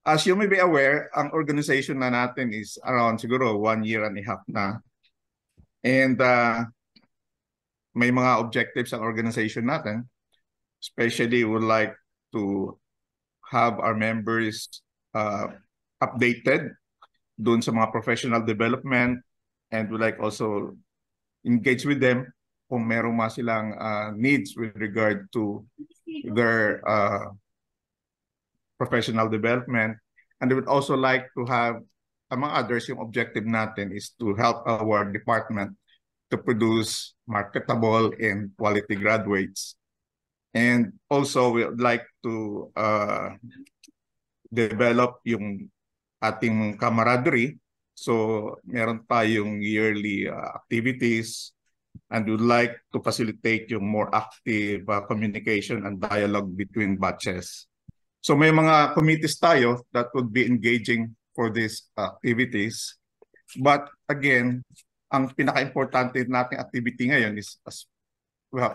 As you may be aware, ang organization na natin is around siguro 1 year and a half na. And may mga objectives ang organization natin. Especially, we would like to have our members updated dun sa mga professional development, and we like also engage with them kung meron mga silang needs with regard to their professional development. And we would also like to have, among others, yung objective natin is to help our department to produce marketable and quality graduates. And also, we would like to develop yung ating camaraderie. So, meron tayong yearly activities, and we would like to facilitate yung more active communication and dialogue between batches. So may mga committees tayo that would be engaging for these activities. But again, ang pinaka-importante nating activity ngayon is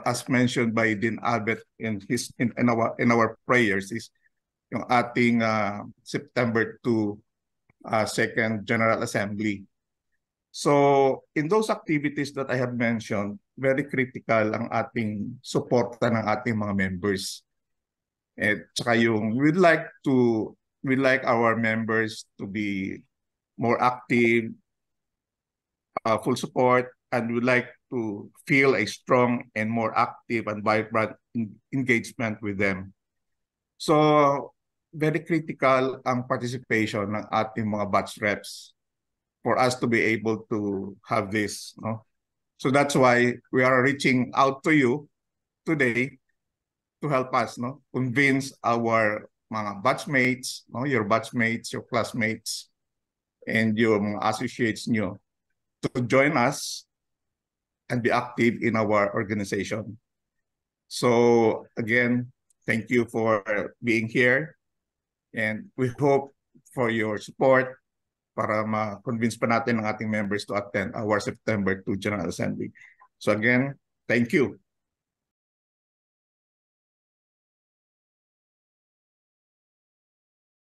as mentioned by Dean Albert in our prayers, is yung ating September 2 second General Assembly. So in those activities that I have mentioned, very critical ang ating suporta ng ating mga members. At saka yung we'd like our members to be more active, full support, and we'd like to feel a strong and more active and vibrant engagement with them. So very critical ang participation ng ating mga batch reps for us to be able to have this, no? So that's why we are reaching out to you today to help us, no, convince our mga batchmates, no, your batchmates, your classmates, and your mga associates nyo to join us and be active in our organization. So again, thank you for being here, and we hope for your support para ma-convince pa natin ang ating members to attend our September 2 General Assembly. So again, thank you.